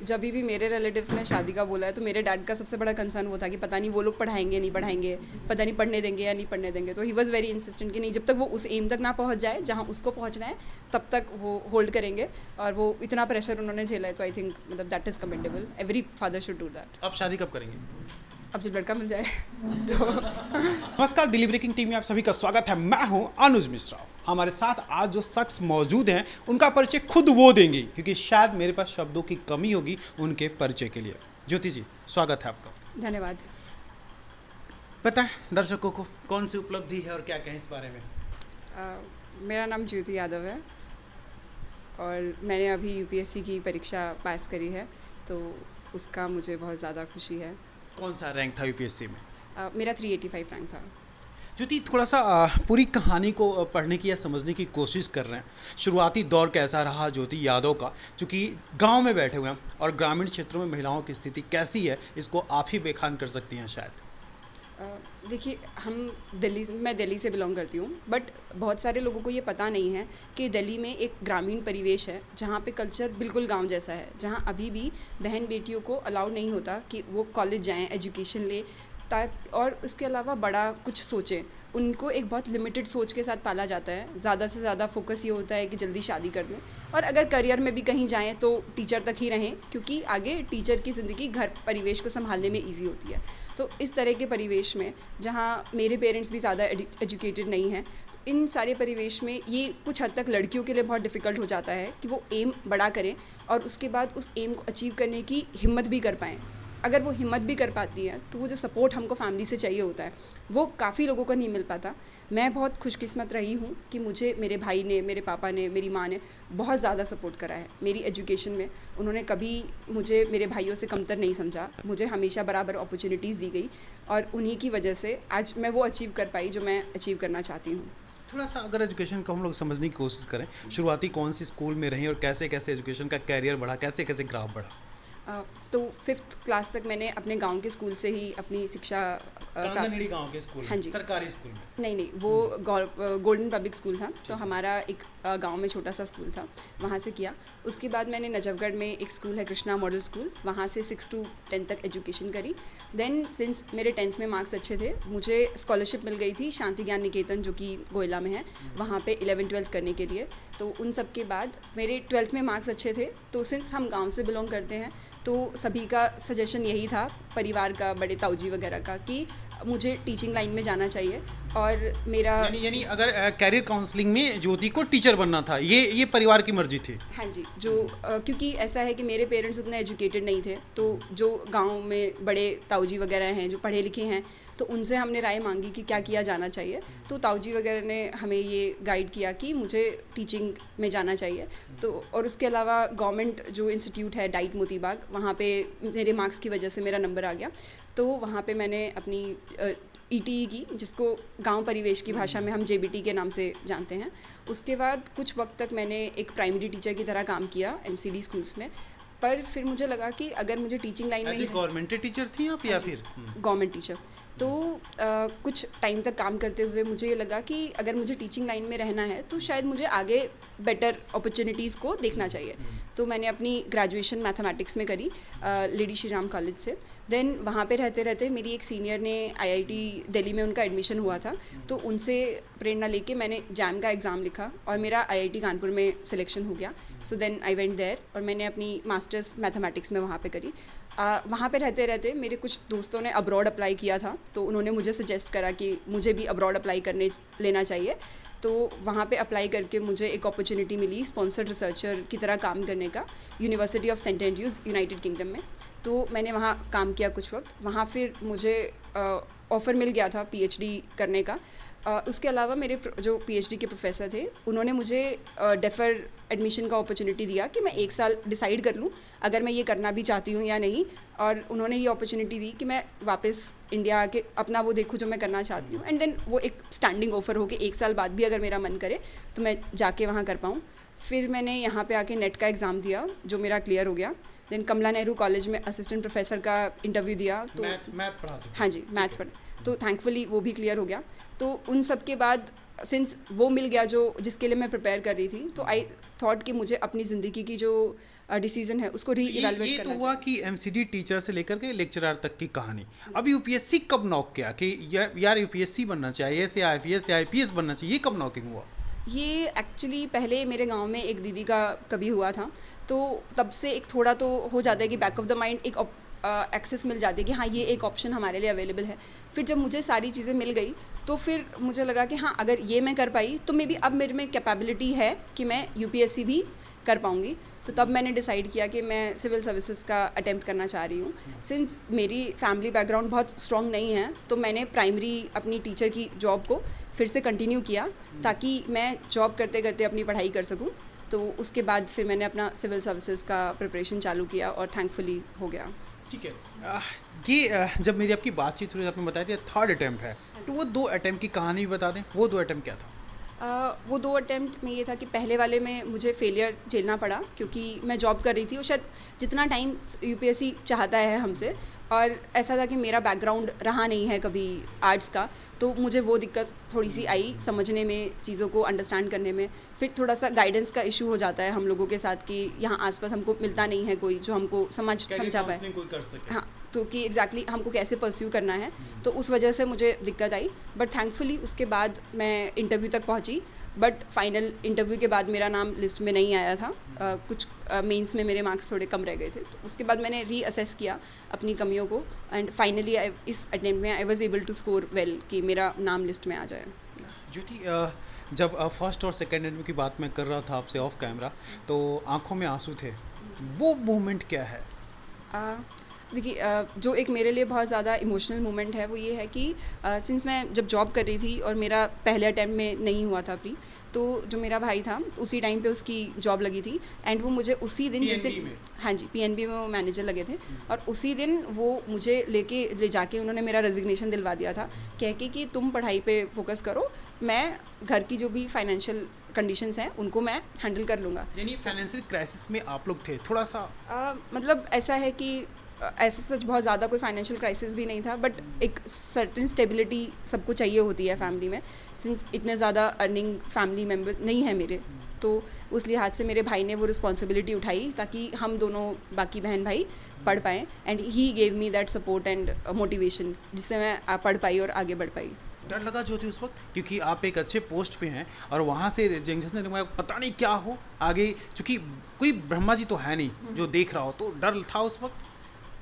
जब भी मेरे रिलेटिव्स ने शादी का बोला है तो मेरे डैड का सबसे बड़ा कंसर्न वो था कि पता नहीं वो लोग पढ़ाएंगे नहीं पढ़ाएंगे, पता नहीं पढ़ने देंगे या नहीं पढ़ने देंगे। तो ही वॉज़ वेरी इंसिस्टेंट कि नहीं, जब तक वो उस एम तक ना पहुंच जाए जहां उसको पहुंचना है तब तक वो होल्ड करेंगे। और वो इतना प्रेशर उन्होंने झेला है, तो आई थिंक मतलब that is commendable. Every father should do that. अब शादी कब करेंगे? अब जब लड़का मिल जाए तो। नमस्कार, दिल्ली ब्रेकिंग टीम में आप सभी का स्वागत है। मैं हूं अनुज मिश्रा। हमारे साथ आज जो शख्स मौजूद हैं उनका परिचय खुद वो देंगे, क्योंकि शायद मेरे पास शब्दों की कमी होगी उनके परिचय के लिए। ज्योति जी, स्वागत है आपका। धन्यवाद। बताएं दर्शकों को कौन सी उपलब्धि है और क्या कहें इस बारे में। मेरा नाम ज्योति यादव है और मैंने अभी यूपीएससी की परीक्षा पास करी है, तो उसका मुझे बहुत ज़्यादा खुशी है। कौन सा रैंक था यूपीएससी में? मेरा 385 रैंक था। ज्योति, थोड़ा सा पूरी कहानी को पढ़ने की या समझने की कोशिश कर रहे हैं। शुरुआती दौर कैसा रहा ज्योति यादव का, चूँकि गांव में बैठे हुए हैं और ग्रामीण क्षेत्रों में महिलाओं की स्थिति कैसी है इसको आप ही बयान कर सकती हैं शायद। देखिए, मैं दिल्ली से बिलोंग करती हूँ, बट बहुत सारे लोगों को ये पता नहीं है कि दिल्ली में एक ग्रामीण परिवेश है जहाँ पे कल्चर बिल्कुल गांव जैसा है, जहाँ अभी भी बहन बेटियों को अलाउड नहीं होता कि वो कॉलेज जाएं, एजुकेशन ले, और उसके अलावा बड़ा कुछ सोचें। उनको एक बहुत लिमिटेड सोच के साथ पाला जाता है। ज़्यादा से ज़्यादा फोकस ये होता है कि जल्दी शादी कर दें, और अगर करियर में भी कहीं जाएं तो टीचर तक ही रहें, क्योंकि आगे टीचर की ज़िंदगी घर परिवेश को संभालने में ईजी होती है। तो इस तरह के परिवेश में, जहाँ मेरे पेरेंट्स भी ज़्यादा एजुकेटेड नहीं हैं, तो इन सारे परिवेश में ये कुछ हद तक लड़कियों के लिए बहुत डिफ़िकल्ट हो जाता है कि वो एम बड़ा करें और उसके बाद उस एम को अचीव करने की हिम्मत भी कर पाएँ। अगर वो हिम्मत भी कर पाती है तो वो जो सपोर्ट हमको फैमिली से चाहिए होता है वो काफ़ी लोगों को नहीं मिल पाता। मैं बहुत खुशकिस्मत रही हूँ कि मुझे मेरे भाई ने, मेरे पापा ने, मेरी माँ ने बहुत ज़्यादा सपोर्ट करा है मेरी एजुकेशन में। उन्होंने कभी मुझे मेरे भाइयों से कमतर नहीं समझा। मुझे हमेशा बराबर अपॉर्चुनिटीज़ दी गई और उन्हीं की वजह से आज मैं वो अचीव कर पाई जो मैं अचीव करना चाहती हूँ। थोड़ा सा अगर एजुकेशन को हम लोग समझने की कोशिश करें, शुरुआती कौन सी स्कूल में रहीं और कैसे कैसे एजुकेशन का कैरियर बढ़ा, कैसे कैसे ग्राफ बढ़ा? तो 5th क्लास तक मैंने अपने गांव के स्कूल से ही अपनी शिक्षा प्राप्त। गांव के स्कूल में? हाँ जी। सरकारी स्कूल में? नहीं, वो गोल्डन पब्लिक स्कूल था, तो हमारा एक गांव में छोटा सा स्कूल था, वहाँ से किया। उसके बाद मैंने नजफगढ़ में एक स्कूल है, कृष्णा मॉडल स्कूल, वहाँ से 6 to 10 तक एजुकेशन करी। देन सिंस मेरे 10th में मार्क्स अच्छे थे, मुझे स्कॉलरशिप मिल गई थी शांति ज्ञान निकेतन, जो कि गोयला में है, वहाँ पे 11th-12th करने के लिए। तो उन सब के बाद मेरे 12th में मार्क्स अच्छे थे, तो सिंस हम गाँव से बिलोंग करते हैं तो सभी का सजेशन यही था, परिवार का, बड़े ताऊजी वगैरह का, कि मुझे टीचिंग लाइन में जाना चाहिए। और मेरा यानी अगर कैरियर काउंसलिंग में ज्योति को टीचर बनना था, ये परिवार की मर्जी थी? हाँ जी, जो क्योंकि ऐसा है कि मेरे पेरेंट्स उतने एजुकेटेड नहीं थे, तो जो गांव में बड़े ताऊजी वगैरह हैं जो पढ़े लिखे हैं, तो उनसे हमने राय मांगी कि क्या किया जाना चाहिए। तो ताऊजी वगैरह ने हमें ये गाइड किया कि मुझे टीचिंग में जाना चाहिए। तो और उसके अलावा गवर्नमेंट जो इंस्टीट्यूट है डाइट मोतीबाग, वहाँ पे मेरे मार्क्स की वजह से मेरा नंबर आ गया, तो वहाँ पे मैंने अपनी ईटीई की, जिसको गांव परिवेश की भाषा में हम जेबीटी के नाम से जानते हैं। उसके बाद कुछ वक्त तक मैंने एक प्राइमरी टीचर की तरह काम किया एमसीडी स्कूल्स में, पर फिर मुझे लगा कि अगर मुझे टीचिंग लाइन में ही गवर्नमेंट टीचर थी आप या फिर? Government teacher. तो कुछ टाइम तक काम करते हुए मुझे ये लगा कि अगर मुझे टीचिंग लाइन में रहना है तो शायद मुझे आगे बेटर अपॉर्चुनिटीज़ को देखना चाहिए। तो मैंने अपनी ग्रेजुएशन मैथमेटिक्स में करी लेडी श्री राम कॉलेज से। देन वहाँ पे रहते रहते मेरी एक सीनियर ने आईआईटी दिल्ली में उनका एडमिशन हुआ था, तो उनसे प्रेरणा लेके मैंने जैम का एग्ज़ाम लिखा और मेरा आईआईटी कानपुर में सिलेक्शन हो गया। So then I went there और मैंने अपनी मास्टर्स मैथमेटिक्स में वहाँ पे करी। वहाँ पे रहते रहते मेरे कुछ दोस्तों ने अब्रॉड अप्लाई किया था, तो उन्होंने मुझे सजेस्ट करा कि मुझे भी अब्रॉड अप्लाई करने लेना चाहिए। तो वहाँ पे अप्लाई करके मुझे एक अपॉर्चुनिटी मिली स्पॉन्सर्ड रिसर्चर की तरह काम करने का, University of St Andrews, United Kingdom में। तो मैंने वहाँ काम किया कुछ वक्त। वहाँ फिर मुझे ऑफ़र मिल गया था पीएचडी करने का। उसके अलावा मेरे जो पीएचडी के प्रोफेसर थे, उन्होंने मुझे डेफर एडमिशन का अपॉर्चुनिटी दिया कि मैं 1 साल डिसाइड कर लूँ अगर मैं ये करना भी चाहती हूँ या नहीं। और उन्होंने ये अपॉर्चुनिटी दी कि मैं वापस इंडिया आके अपना वो देखूँ जो मैं करना चाहती हूँ, एंड देन वो एक स्टैंडिंग ऑफर हो कि 1 साल बाद भी अगर मेरा मन करे तो मैं जाके वहाँ कर पाऊँ। फिर मैंने यहाँ पे आके नेट का एग्ज़ाम दिया जो मेरा क्लियर हो गया। देन कमला नेहरू कॉलेज में असिस्टेंट प्रोफेसर का इंटरव्यू दिया, तो मैथ पढ़ाते? हाँ जी, मैथ्स पढ़ा, तो थैंकफुली वो भी क्लियर हो गया। तो उन सब के बाद सिंस वो मिल गया जो जिसके लिए मैं प्रिपेयर कर रही थी, तो आई थॉट कि मुझे अपनी ज़िंदगी की जो डिसीजन है उसको री इवेलुएट ये करना तो हुआ कि एमसीडी टीचर से लेकर के लेक्चरर तक की कहानी। अब यूपीएससी कब नॉक किया कि यार यूपीएससी बनना चाहिए, से आईपीएस या आईपीएस बनना चाहिए, ये कब नॉकिंग हुआ? ये एक्चुअली पहले मेरे गांव में एक दीदी का कभी हुआ था, तो तब से एक थोड़ा तो हो जाता है कि बैक ऑफ द माइंड एक एक्सेस मिल जाती है कि हाँ ये एक ऑप्शन हमारे लिए अवेलेबल है। फिर जब मुझे सारी चीज़ें मिल गई तो फिर मुझे लगा कि हाँ अगर ये मैं कर पाई तो मे बी अब मेरे में कैपेबिलिटी है कि मैं यूपीएससी भी कर पाऊँगी। तो तब मैंने डिसाइड किया कि मैं सिविल सर्विसेज का अटेम्प्ट करना चाह रही हूँ। सिंस मेरी फैमिली बैकग्राउंड बहुत स्ट्रॉन्ग नहीं है, तो मैंने प्राइमरी अपनी टीचर की जॉब को फिर से कंटिन्यू किया ताकि मैं जॉब करते करते अपनी पढ़ाई कर सकूँ। तो उसके बाद फिर मैंने अपना सिविल सर्विसेज का प्रिपरेशन चालू किया और थैंकफुली हो गया। ठीक है। जब मेरी आपकी बातचीत हुई, आपने बताया था थर्ड अटेम्प्ट है, तो वो 2 अटेम्प्ट की कहानी भी बता दें, वो 2 अटेम्प्ट क्या था? वो 2 अटेम्प्ट में ये था कि पहले वाले में मुझे फेलियर झेलना पड़ा क्योंकि मैं जॉब कर रही थी और शायद जितना टाइम यूपीएससी चाहता है हमसे, और ऐसा था कि मेरा बैकग्राउंड रहा नहीं है कभी आर्ट्स का, तो मुझे वो दिक्कत थोड़ी सी आई समझने में, चीज़ों को अंडरस्टैंड करने में। फिर थोड़ा सा गाइडेंस का इशू हो जाता है हम लोगों के साथ कि यहाँ आसपास हमको मिलता नहीं है कोई जो हमको समझा पाए। कोई कर सके। हाँ, तो कि एग्जैक्टली हमको कैसे परस्यू करना है, तो उस वजह से मुझे दिक्कत आई। बट थैंकफुली उसके बाद मैं इंटरव्यू तक पहुंची, बट फाइनल इंटरव्यू के बाद मेरा नाम लिस्ट में नहीं आया था। कुछ मेंस में मेरे मार्क्स थोड़े कम रह गए थे, तो उसके बाद मैंने रीअसेस किया अपनी कमियों को एंड फाइनली इस अटेम्प्ट में I was able to score well कि मेरा नाम लिस्ट में आ जाए। ज्योति, जब फर्स्ट और सेकेंड अटेम्प्ट की बात मैं कर रहा था आपसे ऑफ कैमरा, तो आंखों में आंसू थे, वो मोमेंट क्या है? देखिए, जो एक मेरे लिए बहुत ज़्यादा इमोशनल मोमेंट है वो ये है कि सिंस मैं जब जॉब कर रही थी और मेरा पहले अटैम्प्ट में नहीं हुआ था प्री, तो जो मेरा भाई था उसी टाइम पे उसकी जॉब लगी थी एंड वो मुझे उसी दिन जिस दिन, हाँ जी, पीएनबी में वो मैनेजर लगे थे, और उसी दिन वो मुझे ले जाके उन्होंने मेरा रेजिग्नेशन दिलवा दिया था, कह के कि तुम पढ़ाई पे फोकस करो, मैं घर की जो भी फाइनेंशियल कंडीशंस हैं उनको मैं हैंडल कर लूँगा। यानी फाइनेंशियल क्राइसिस में आप लोग थे थोड़ा सा? मतलब ऐसा है कि ऐसा सच बहुत ज़्यादा कोई फाइनेंशियल क्राइसिस भी नहीं था, बट एक सर्टेन स्टेबिलिटी सबको चाहिए होती है फैमिली में, सिंस इतने ज़्यादा अर्निंग फैमिली मेम्बर नहीं है मेरे, तो उस लिहाज से मेरे भाई ने वो रिस्पॉन्सिबिलिटी उठाई ताकि हम दोनों बाकी बहन भाई पढ़ पाएँ, and he gave me that support and motivation जिससे मैं पढ़ पाई और आगे बढ़ पाई। डर लगा ज्योति उस वक्त, क्योंकि आप एक अच्छे पोस्ट पे हैं और वहाँ से रिजेक्शन पता नहीं क्या हो आगे, क्योंकि कोई ब्रह्मा जी तो है नहीं जो देख रहा हो, तो डर था उस वक्त?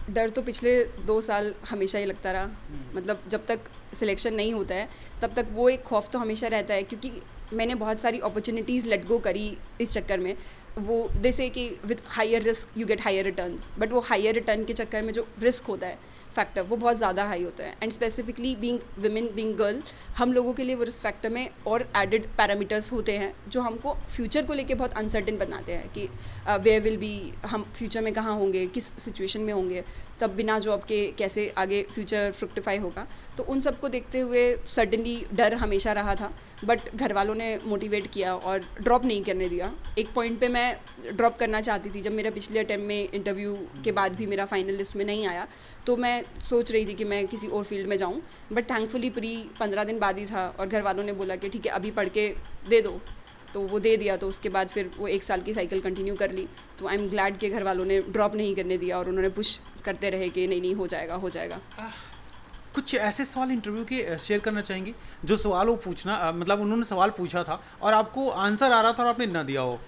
डर तो पिछले 2 साल हमेशा ही लगता रहा, मतलब जब तक सिलेक्शन नहीं होता है तब तक वो एक खौफ तो हमेशा रहता है, क्योंकि मैंने बहुत सारी अपॉर्चुनिटीज़ लेट गो करी इस चक्कर में। वो जैसे कि with higher risk you get higher returns, but वो हायर रिटर्न के चक्कर में जो रिस्क होता है फैक्टर वो बहुत ज़्यादा हाई होता है, and specifically being women being girl हम लोगों के लिए वो रिस्क फैक्टर में और एडेड पैरामीटर्स होते हैं जो हमको फ्यूचर को लेके बहुत अनसर्टेन बनाते हैं कि वेयर विल बी, हम फ्यूचर में कहाँ होंगे, किस सिचुएशन में होंगे, तब बिना जॉब के कैसे आगे फ्यूचर फ्रुक्टिफाई होगा। तो उन सब को देखते हुए सडनली डर हमेशा रहा था, बट घर वालों ने मोटिवेट किया और ड्रॉप नहीं करने दिया। एक पॉइंट पे मैं ड्रॉप करना चाहती थी, जब मेरा पिछले अटेम्प्ट में इंटरव्यू के बाद भी मेरा फाइनल लिस्ट में नहीं आया, तो मैं सोच रही थी कि मैं किसी और फील्ड में जाऊं, बट थैंकफुली प्री 15 दिन बाद ही था और घर वालों ने बोला कि ठीक है अभी पढ़ के दे दो, तो वो दे दिया। तो उसके बाद फिर वो 1 साल की साइकिल कंटिन्यू कर ली। तो आई एम ग्लैड कि घर वालों ने ड्रॉप नहीं करने दिया और उन्होंने पुश करते रहे कि नहीं नहीं हो जाएगा हो जाएगा। कुछ ऐसे सवाल इंटरव्यू के शेयर करना चाहेंगे जो सवाल वो पूछना, मतलब उन्होंने सवाल पूछा था और आपको आंसर आ रहा था और आपने ना दिया हो?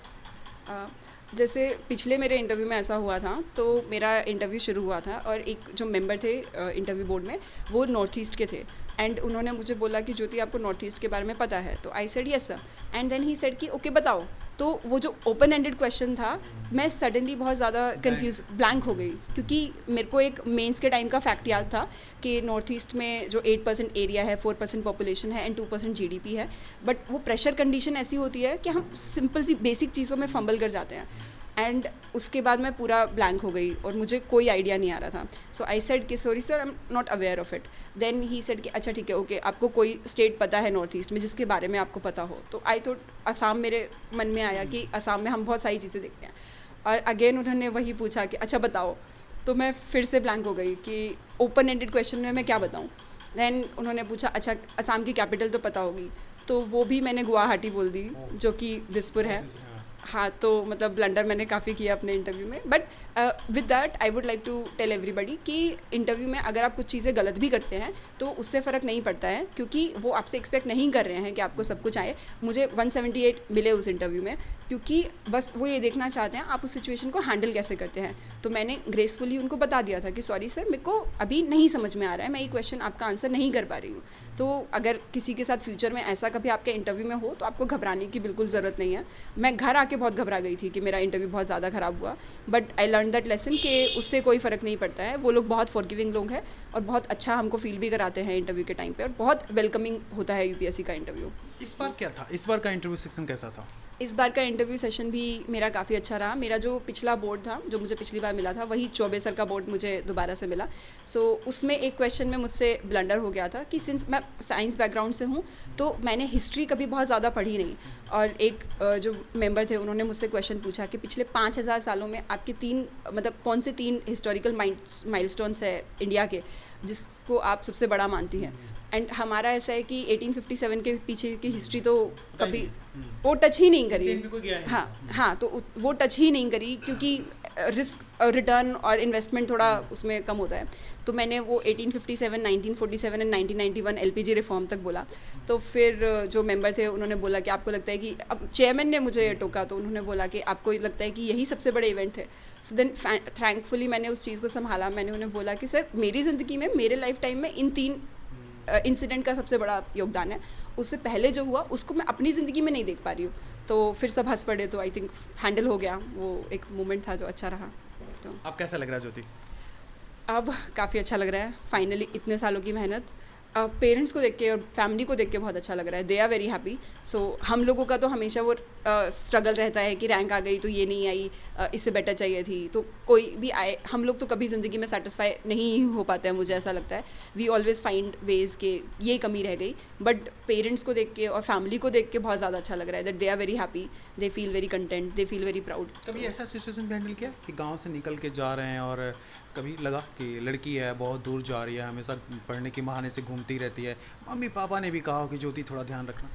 जैसे पिछले मेरे इंटरव्यू में ऐसा हुआ था, तो मेरा इंटरव्यू शुरू हुआ था और एक जो मेंबर थे इंटरव्यू बोर्ड में वो नॉर्थ ईस्ट के थे, एंड उन्होंने मुझे बोला कि ज्योति आपको नॉर्थ ईस्ट के बारे में पता है? तो I said yes sir, and then he said कि ओके बताओ। तो वो जो ओपन एंडेड क्वेश्चन था, मैं सडनली बहुत ज़्यादा कंफ्यूज ब्लैंक हो गई, क्योंकि मेरे को एक मेंस के टाइम का फैक्ट याद था कि नॉर्थ ईस्ट में जो 8% एरिया है, 4% पॉपुलेशन है एंड 2% जीडीपी है, बट वो प्रेशर कंडीशन ऐसी होती है कि हम सिंपल सी बेसिक चीज़ों में फंबल कर जाते हैं, एंड उसके बाद मैं पूरा ब्लैंक हो गई और मुझे कोई आइडिया नहीं आ रहा था। सो आई सेड कि sorry sir, I am not aware of it. Then he said कि अच्छा ठीक है, ओके आपको कोई स्टेट पता है नॉर्थ ईस्ट में जिसके बारे में आपको पता हो? तो आई थॉट असम मेरे मन में आया कि असम में हम बहुत सारी चीज़ें देखते हैं, और अगेन उन्होंने वही पूछा कि अच्छा बताओ। तो मैं फिर से ब्लैंक हो गई कि ओपन एंडेड क्वेश्चन में मैं क्या बताऊँ। देन उन्होंने पूछा अच्छा असम की कैपिटल तो पता होगी? तो वो भी मैंने गुवाहाटी बोल दी, जो कि दिसपुर है। हाँ, तो मतलब ब्लंडर मैंने काफ़ी किया अपने इंटरव्यू में, but with that I would like to tell everybody कि इंटरव्यू में अगर आप कुछ चीज़ें गलत भी करते हैं तो उससे फ़र्क नहीं पड़ता है, क्योंकि वो आपसे एक्सपेक्ट नहीं कर रहे हैं कि आपको सब कुछ आए। मुझे 178 मिले उस इंटरव्यू में, क्योंकि बस वो ये देखना चाहते हैं आप उस सिचुएशन को हैंडल कैसे करते हैं। तो मैंने ग्रेसफुली उनको बता दिया था कि सॉरी सर, मेरे को अभी नहीं समझ में आ रहा है, मैं ये क्वेश्चन आपका आंसर नहीं कर पा रही हूँ। तो अगर किसी के साथ फ्यूचर में ऐसा कभी आपके इंटरव्यू में हो तो आपको घबराने की बिल्कुल ज़रूरत नहीं है। मैं घर आके बहुत घबरा गई थी कि मेरा इंटरव्यू बहुत ज़्यादा ख़राब हुआ, but I learn that lesson कि उससे कोई फ़र्क नहीं पड़ता है। वो लोग बहुत फॉरगिविंग लोग हैं और बहुत अच्छा हमको फील भी कराते हैं इंटरव्यू के टाइम पे, और बहुत वेलकमिंग होता है यूपीएससी का इंटरव्यू। इस बार क्या था, इस बार का इंटरव्यू सेक्शन कैसा था? इस बार का इंटरव्यू सेशन भी मेरा काफ़ी अच्छा रहा। मेरा जो पिछला बोर्ड था, जो मुझे पिछली बार मिला था, वही चौबे सर का बोर्ड मुझे दोबारा से मिला। सो उसमें एक क्वेश्चन में मुझसे ब्लंडर हो गया था कि सिंस मैं साइंस बैकग्राउंड से हूँ तो मैंने हिस्ट्री कभी बहुत ज़्यादा पढ़ी नहीं, और एक जो मेंबर थे उन्होंने मुझसे क्वेश्चन पूछा कि पिछले 5000 सालों में आपके कौन से 3 हिस्टोरिकल माइलस्टोन्स है इंडिया के जिसको आप सबसे बड़ा मानती हैं। एंड हमारा ऐसा है कि 1857 के पीछे की हिस्ट्री तो कभी वो टच ही नहीं करी। हाँ, तो वो टच ही नहीं करी, क्योंकि रिस्क रिटर्न और इन्वेस्टमेंट थोड़ा उसमें कम होता है। तो मैंने वो 1857, 1947 एंड 1991 एलपीजी रिफॉर्म तक बोला। तो फिर जो मेंबर थे उन्होंने बोला कि आपको लगता है कि, अब चेयरमैन ने मुझे टोका तो उन्होंने बोला कि आपको लगता है कि यही सबसे बड़े इवेंट थे। सो देन थैंकफुली मैंने उस चीज़ को संभाला। मैंने उन्हें बोला कि सर, मेरी ज़िंदगी में, मेरे लाइफ टाइम में इन 3 इंसिडेंट का सबसे बड़ा योगदान है। उससे पहले जो हुआ उसको मैं अपनी ज़िंदगी में नहीं देख पा रही हूँ। तो फिर सब हंस पड़े, तो आई थिंक हैंडल हो गया। वो एक मोमेंट था जो अच्छा रहा। तो अब कैसा लग रहा है ज्योति? अब काफ़ी अच्छा लग रहा है। फाइनली इतने सालों की मेहनत, पेरेंट्स को देख के और फैमिली को देख के बहुत अच्छा लग रहा है। They are very happy. So हम लोगों का तो हमेशा वो स्ट्रगल रहता है कि रैंक आ गई तो ये नहीं आई, इससे बेटर चाहिए थी। तो कोई भी आए, हम लोग तो कभी ज़िंदगी में सेटिस्फाई नहीं हो पाते हैं, मुझे ऐसा लगता है। वी ऑलवेज फाइंड वेज के ये कमी रह गई, बट पेरेंट्स को देख के और फैमिली को देख के बहुत ज़्यादा अच्छा लग रहा है। That they are very happy, they feel very content, they feel very proud. कभी ऐसा सिचुएशन हैंडल किया कि गांव से निकल के जा रहे हैं और कभी लगा कि लड़की है, बहुत दूर जा रही है, हमेशा पढ़ने के बहाने से घूमती रहती है, मम्मी पापा ने भी कहा हो कि ज्योति थोड़ा ध्यान रखना?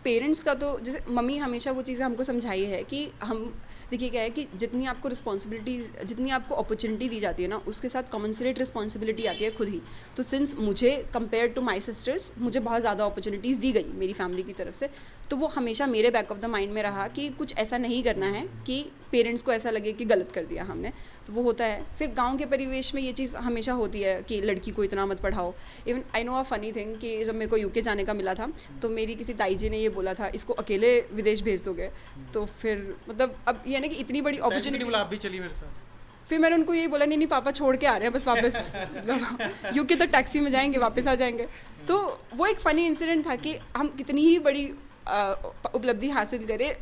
पेरेंट्स का तो, जैसे मम्मी हमेशा वो चीज़ें हमको समझाई है कि हम, देखिए क्या है कि जितनी आपको रिस्पॉन्सिबिलिटी, जितनी आपको अपॉर्चुनिटी दी जाती है ना, उसके साथ कॉमनसरेट रिस्पॉन्सिबिलिटी आती है खुद ही। तो सिंस मुझे कंपेयर टू माई सिस्टर्स मुझे बहुत ज़्यादा अपॉर्चुनिटीज़ दी गई मेरी फैमिली की तरफ से, तो वो हमेशा मेरे बैक ऑफ द माइंड में रहा कि कुछ ऐसा नहीं करना है कि पेरेंट्स को ऐसा लगे कि गलत कर दिया हमने। तो वो होता है। फिर गांव के परिवेश में ये चीज़ हमेशा होती है कि लड़की को इतना मत पढ़ाओ। Even I know a funny thing कि जब मेरे को यूके जाने का मिला था तो मेरी किसी ताई जी ने ये बोला था, इसको अकेले विदेश भेज दोगे? तो फिर मतलब अब ये ना कि इतनी बड़ी अपॉर्चुनिटी, आप भी चलिए मेरे साथ। फिर मैंने उनको यही बोला, नहीं नहीं पापा छोड़ के आ रहे हैं बस वापस यूके तक टैक्सी में जाएंगे, वापस आ जाएंगे। तो वो एक फ़नी इंसिडेंट था कि हम कितनी ही बड़ी उपलब्धि हासिल करें,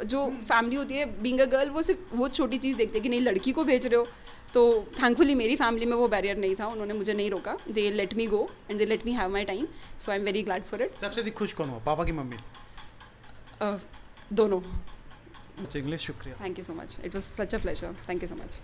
जो फैमिली होती है बीइंग अ गर्ल, वो सिर्फ वो छोटी चीज़ देखते हैं कि नहीं लड़की को भेज रहे हो। तो थैंकफुली मेरी फैमिली में वो बैरियर नहीं था, उन्होंने मुझे नहीं रोका। They let me go and they let me have my time, so I am very glad for it. सबसे अधिक खुश कौन हुआ, पापा की मम्मी? दोनों। अच्छा, इंग्लिश, शुक्रिया। Thank you so much, it was such a pleasure, thank you so much.